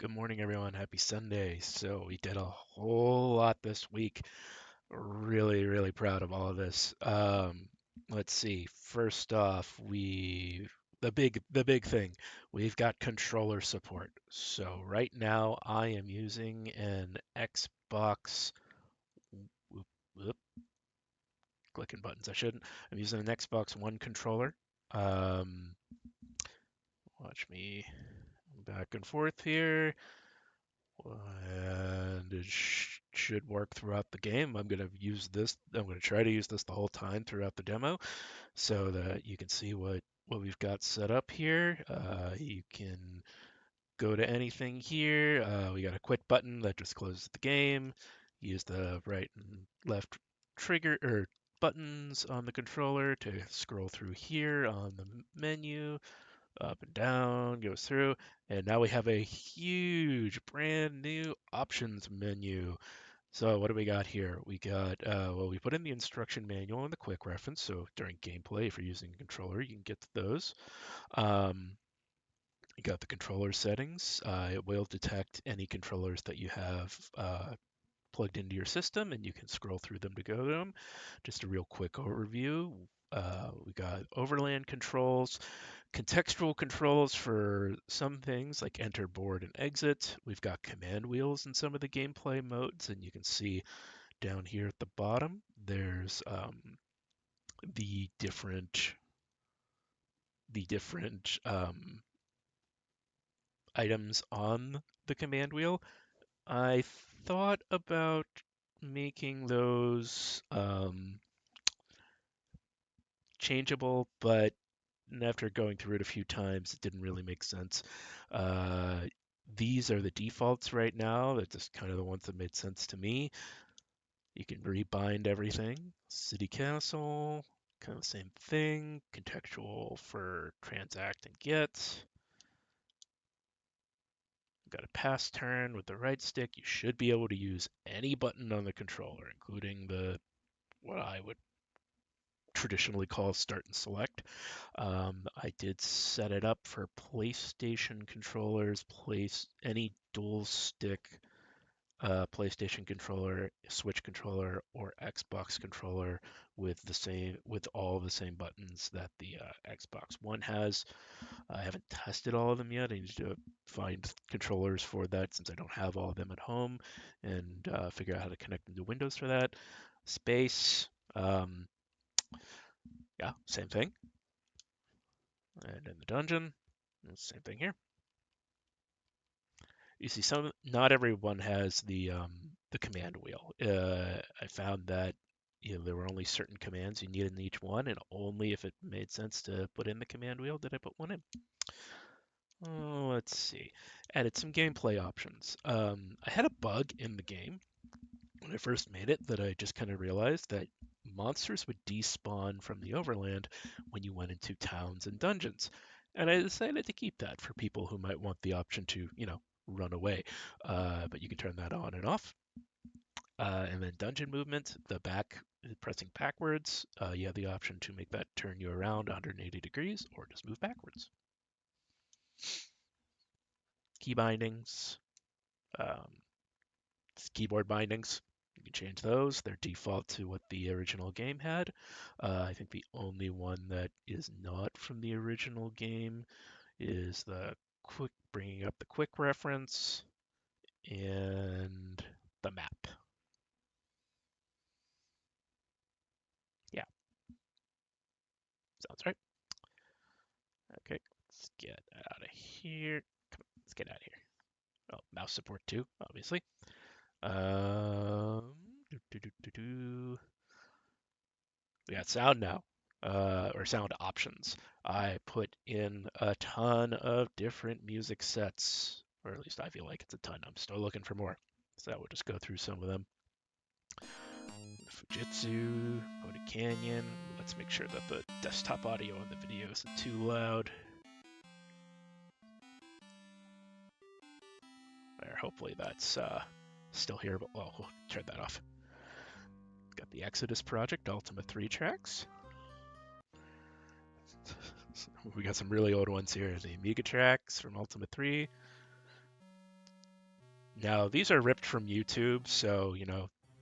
Good morning, everyone. Happy Sunday. So we did a whole lot this week. Really, really proud of all of this. Let's see. First off, the big thing. We've got controller support. So right now I am using an Xbox. Whoop, whoop, clicking buttons. I shouldn't. I'm using an Xbox One controller. Um, Watch me back and forth here. And it should work throughout the game. I'm going to use this. I'm going to try to use this the whole time throughout the demo so that you can see what we've got set up here. You can go to anything here. We got a quit button that just closes the game. Use the right and left trigger or buttons on the controller to scroll through here on the menu, up and down, goes through, and now we have a huge brand new options menu. So what do we got here? We got, well, we put in the instruction manual and the quick reference, so during gameplay, if you're using a controller, you can get to those. Um, you got the controller settings. It will detect any controllers that you have plugged into your system, and you can scroll through them to go to them. Just a real quick overview. We got overland controls, contextual controls for some things like enter, board, and exit. We've got command wheels in some of the gameplay modes, and you can see down here at the bottom, there's the different items on the command wheel. I thought about making those changeable, but after going through it a few times, it didn't really make sense. Uh, these are the defaults right now. They're just kind of the ones that made sense to me. You can rebind everything. City Castle, kind of the same thing. Contextual for transact and get. Got a pass turn with the right stick. You should be able to use any button on the controller, including the what I would traditionally call start and select. I did set it up for PlayStation controllers, place any dual stick PlayStation controller, Switch controller, or Xbox controller with all the same buttons that the Xbox One has. I haven't tested all of them yet. I need to find controllers for that since I don't have all of them at home, and figure out how to connect them to Windows for that. Space, yeah, same thing. And in the dungeon, same thing here. You see, not everyone has the command wheel. I found that there were only certain commands you needed in each one, and only if it made sense to put in the command wheel did I put one in. Oh, let's see. Added some gameplay options. I had a bug in the game when I first made it that I just kind of realized that monsters would despawn from the overland when you went into towns and dungeons. And I decided to keep that for people who might want the option to, run away. But you can turn that on and off. And then dungeon movement, pressing backwards, you have the option to make that turn you around 180 degrees or just move backwards. Key bindings, um, keyboard bindings. You can change those. They're default to what the original game had. I think the only one that is not from the original game is the bringing up the quick reference and the map. Yeah, sounds right. Okay, let's get out of here. Come on, let's get out of here. Oh, mouse support too, obviously. Um, We got sound now, or sound options. I put in a ton of different music sets, or at least I feel like it's a ton. I'm still looking for more. So I will just go through some of them. Fujitsu, Pony Canyon. Let's make sure that the desktop audio on the video isn't too loud. There, hopefully that's still here, but well, we'll turn that off. Got the Exodus Project, Ultima 3 tracks. We got some really old ones here. The Amiga tracks from Ultima 3. Now, these are ripped from YouTube, so,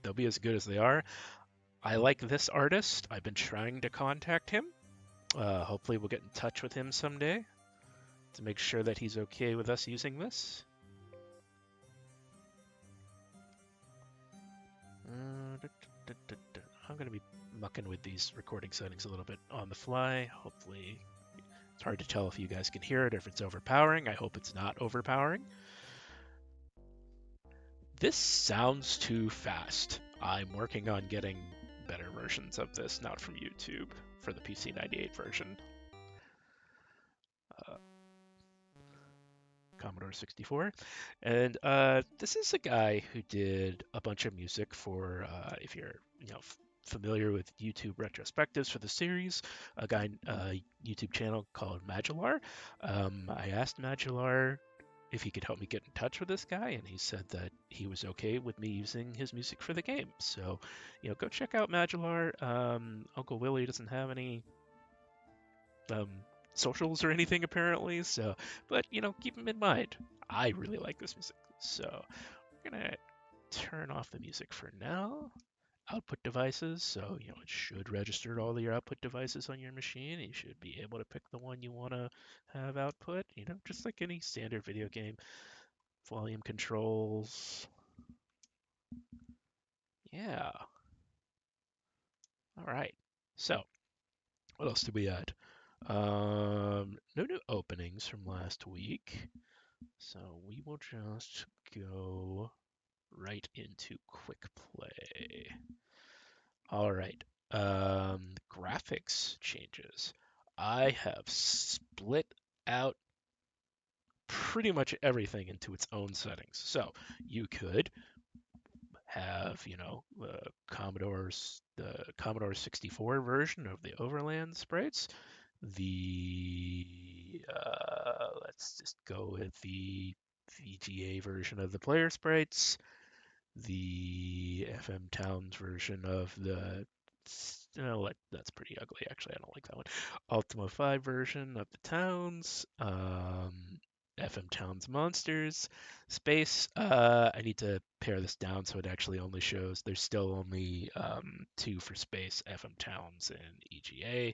they'll be as good as they are. I like this artist. I've been trying to contact him. Hopefully, we'll get in touch with him someday to make sure that he's okay with us using this. I'm going to be mucking with these recording settings a little bit on the fly. Hopefully, it's hard to tell if you guys can hear it or if it's overpowering. I hope it's not overpowering. This sounds too fast. I'm working on getting better versions of this, not from YouTube, for the PC98 version. Uh, Commodore 64. And this is a guy who did a bunch of music for, if you're, familiar with YouTube retrospectives for the series, a guy, YouTube channel called Magellar. I asked Magellar if he could help me get in touch with this guy, and he said that he was okay with me using his music for the game. So, go check out Magellar. Uncle Willie doesn't have any um, socials or anything apparently. So, but keep them in mind. I really like this music, so we're gonna turn off the music for now. Output devices, so it should register all your output devices on your machine. You should be able to pick the one you want to have output. Just like any standard video game. Volume controls. Yeah. All right. So, what else did we add? No new openings from last week. So we will just go right into quick play. All right. Graphics changes. I have split out pretty much everything into its own settings. So you could have, the Commodore 64 version of the overland sprites. Let's just go with the VGA version of the player sprites, the FM Towns version of the, that's pretty ugly actually. I don't like that one. Ultima 5 version of the towns, FM Towns monsters, space. I need to pare this down so it actually only shows. There's still only two for space, FM Towns and EGA.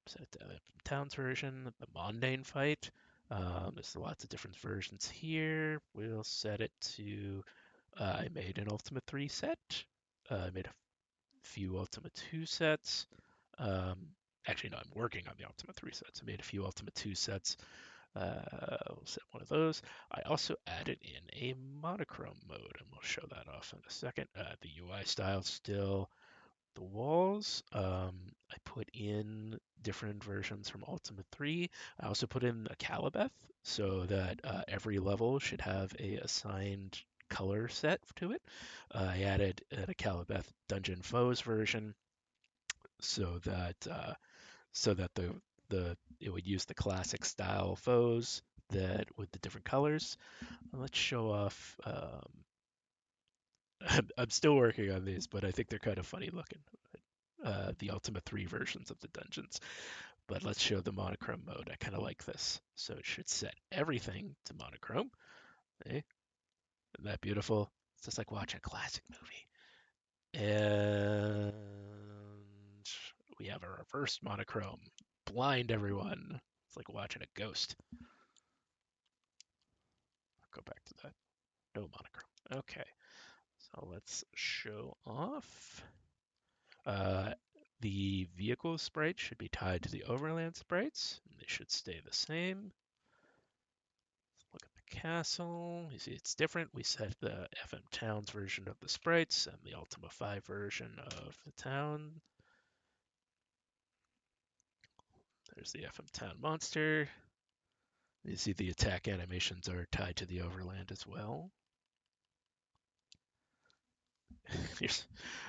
Set the FM Towns version, the Mundane fight. There's lots of different versions here. We'll set it to. I made an Ultima 3 set. I made a few Ultima 2 sets. Actually, no, I'm working on the Ultima 3 sets. I made a few Ultima 2 sets. We'll set one of those. I also added in a monochrome mode, and we'll show that off in a second. The UI style still the walls. I put in different versions from Ultima 3. I also put in a Calibeth so that every level should have a assigned color set to it. I added a Calibeth Dungeon Foes version so that the it would use the classic style foes that with the different colors. Let's show off. I'm still working on these, but I think they're kind of funny looking. The Ultima 3 versions of the dungeons. But let's show the monochrome mode. I kind of like this. So it should set everything to monochrome. Okay. Isn't that beautiful? It's just like watching a classic movie. And we have a reverse monochrome. Blind everyone. It's like watching a ghost. I'll go back to that. No monochrome. Okay. So let's show off. The vehicle sprite should be tied to the overland sprites. And they should stay the same. Let's look at the castle. You see it's different. We set the FM Towns version of the sprites and the Ultima 5 version of the town. There's the FM Town monster. You see the attack animations are tied to the overland as well.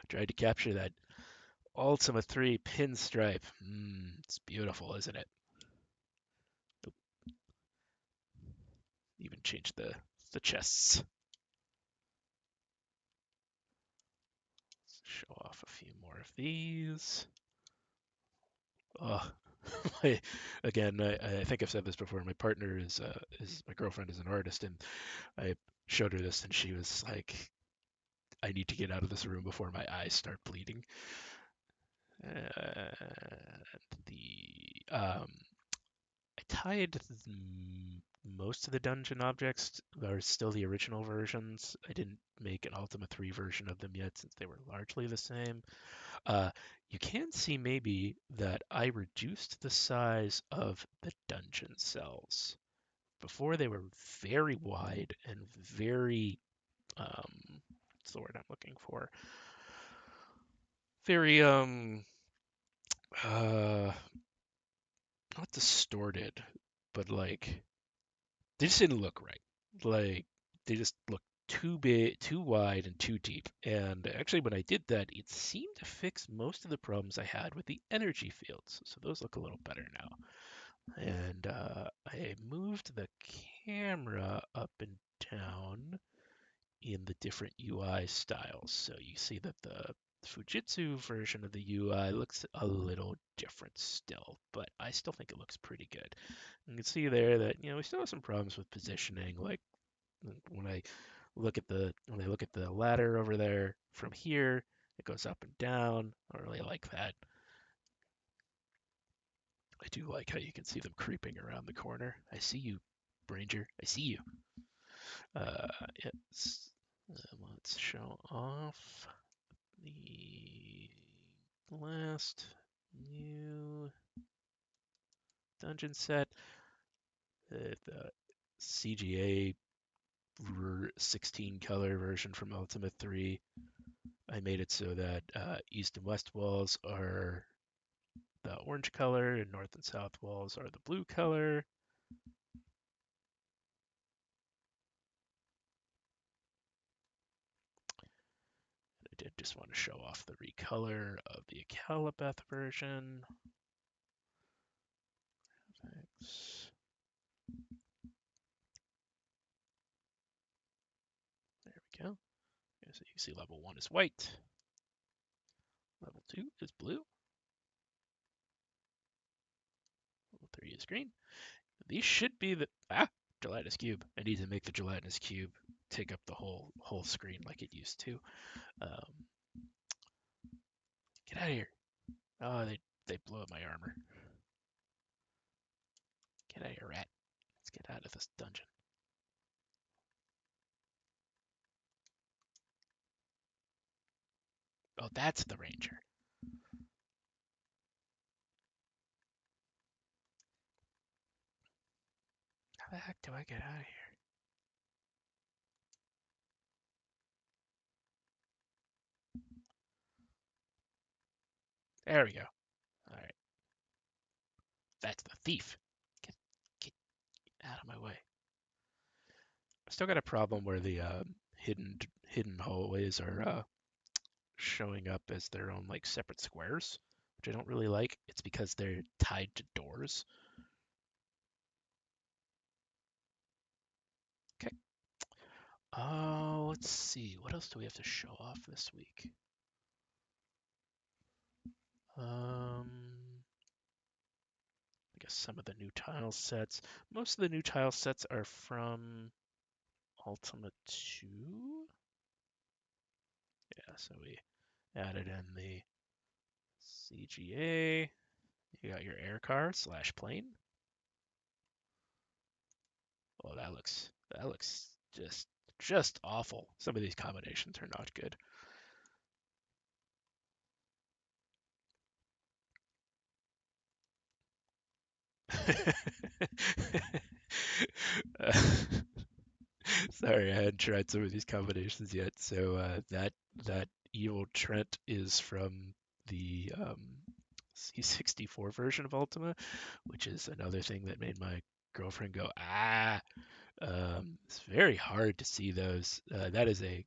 Tried to capture that Ultima 3 pinstripe. It's beautiful, isn't it? Even change the chests. Let's show off a few more of these. Oh, Again, I think I've said this before. My partner is my girlfriend is an artist, and I showed her this, and she was like, "I need to get out of this room before my eyes start bleeding." The I tied most of the dungeon objects are still the original versions. I didn't make an Ultima 3 version of them yet since they were largely the same. Uh, you can see maybe that I reduced the size of the dungeon cells. Before they were very wide and very, what's the word I'm looking for? Very, uh, not distorted, but like they just didn't look right. Like they just looked too big, too wide, and too deep. And actually, when I did that, it seemed to fix most of the problems I had with the energy fields. So those look a little better now. And I moved the camera up and down in the different UI styles. So you see that the Fujitsu version of the UI looks a little different still, but I still think it looks pretty good. You can see there that we still have some problems with positioning. Like when I look at the ladder over there from here, it goes up and down. I don't really like that. I do like how you can see them creeping around the corner. I see you, Ranger. I see you. Uh, it's, let's show off the last new dungeon set. The CGA 16 color version from Ultima 3. I made it so that east and west walls are the orange color and north and south walls are the blue color. I did just want to show off the recolor of the Calabeth version. Thanks. There we go. So you can see level 1 is white. Level 2 is blue. Level 3 is green. These should be the gelatinous cube. I need to make the gelatinous cube take up the whole screen like it used to. Um, get out of here. Oh, they blew up my armor. Get out of here, rat. Let's get out of this dungeon. Oh, that's the ranger. How the heck do I get out of here? There we go. All right. That's the thief. Get out of my way. I still got a problem where the hidden hallways are showing up as their own like separate squares, which I don't really like. It's because they're tied to doors. Okay. Oh, let's see. What else do we have to show off this week? I guess some of the new tile sets. Most of the new tile sets are from Ultima 2. Yeah, so we added in the CGA. You got your air car slash plane. Oh, that looks just awful. Some of these combinations are not good. uh, sorry, I hadn't tried some of these combinations yet. So that evil Trent is from the C64 version of Ultima, which is another thing that made my girlfriend go ah. It's very hard to see those. That is a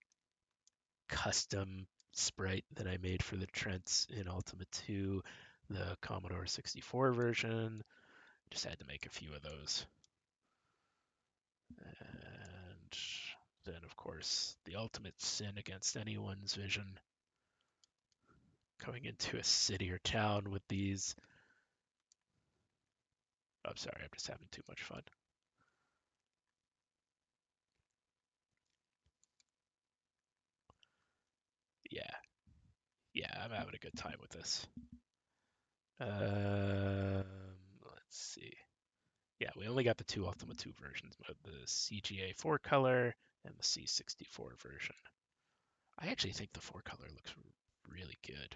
custom sprite that I made for the Trents in Ultima 2, the Commodore 64 version. Just had to make a few of those. And then, of course, the ultimate sin against anyone's vision. Going into a city or town with these I'm sorry, I'm just having too much fun. Yeah, yeah, I'm having a good time with this. Let's see. Yeah, we only got the two Ultima II versions, but the CGA 4 color and the C64 version. I actually think the 4 color looks really good.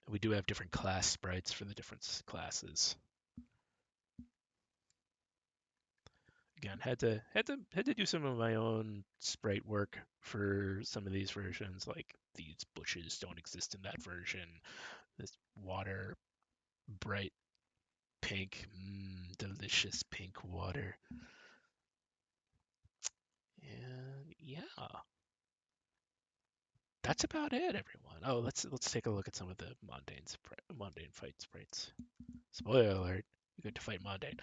We do have different class sprites for the different classes. Again, had to do some of my own sprite work for some of these versions. Like these bushes don't exist in that version. This water, bright pink, delicious pink water. And yeah, that's about it, everyone. Oh, let's take a look at some of the mundane fight sprites. Spoiler alert: you get to fight mundane.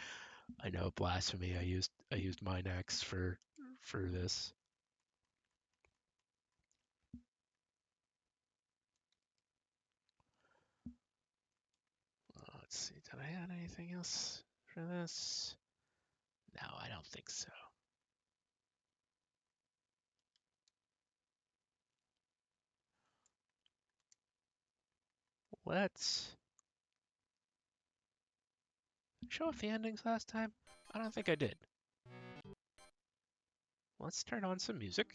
I know, blasphemy. I used Minax for this. Let's see. Did I add anything else for this? No, I don't think so. Let's show off the endings last time. I don't think I did. Let's turn on some music.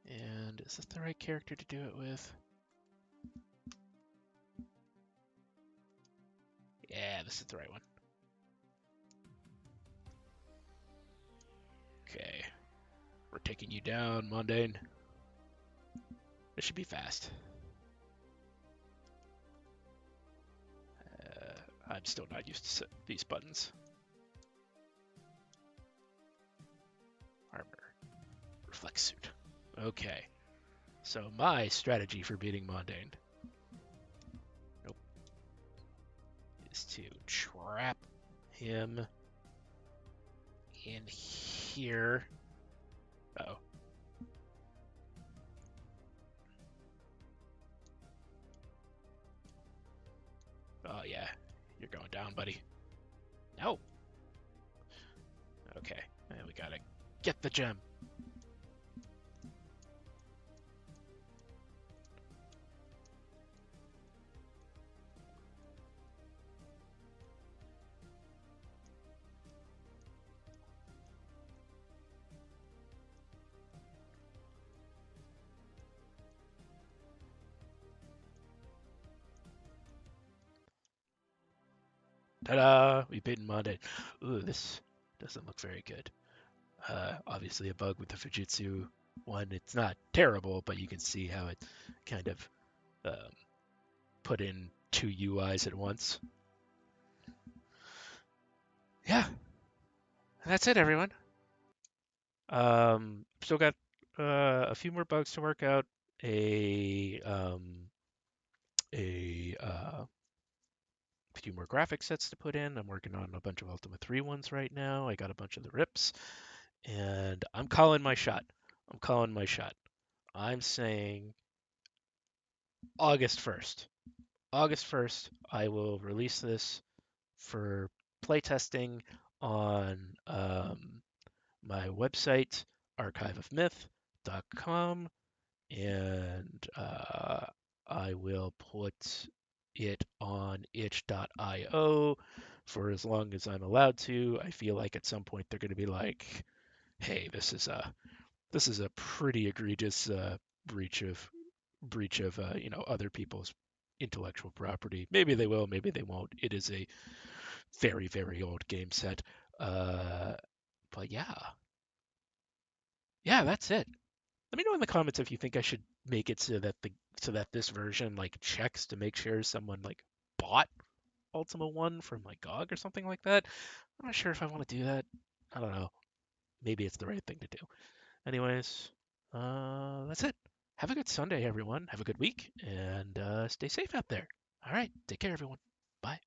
And is this the right character to do it with? Yeah, this is the right one. Okay. We're taking you down, Mundane. This should be fast. I'm still not used to these buttons. Armor. Reflex suit. Okay. So my strategy for beating Mundane, nope, is to trap him in here. Uh-oh. Oh yeah, you're going down, buddy. No. Okay, and we gotta get the gem. Ta-da! We've beaten Mundane. Ooh, this doesn't look very good. Obviously a bug with the Fujitsu one. It's not terrible, but you can see how it kind of um, put in two UIs at once. Yeah, that's it, everyone. Still got a few more bugs to work out. A few more graphic sets to put in. I'm working on a bunch of Ultima 3 ones right now. I got a bunch of the rips, and I'm calling my shot. I'm calling my shot. I'm saying August 1st. August 1st, I will release this for playtesting on my website, archiveofmyth.com, and I will put it on itch.io for as long as I'm allowed to. I feel like at some point they're going to be like, "Hey, this is a pretty egregious breach of other people's intellectual property." Maybe they will, maybe they won't. It is a very, very old game set. Uh, but yeah, that's it. Let me know in the comments if you think I should make it so that this version like checks to make sure someone like bought Ultima 1 from like GOG or something like that. I'm not sure if I want to do that. I don't know. Maybe it's the right thing to do. Anyways, that's it. Have a good Sunday, everyone. Have a good week, and stay safe out there. All right, take care, everyone. Bye.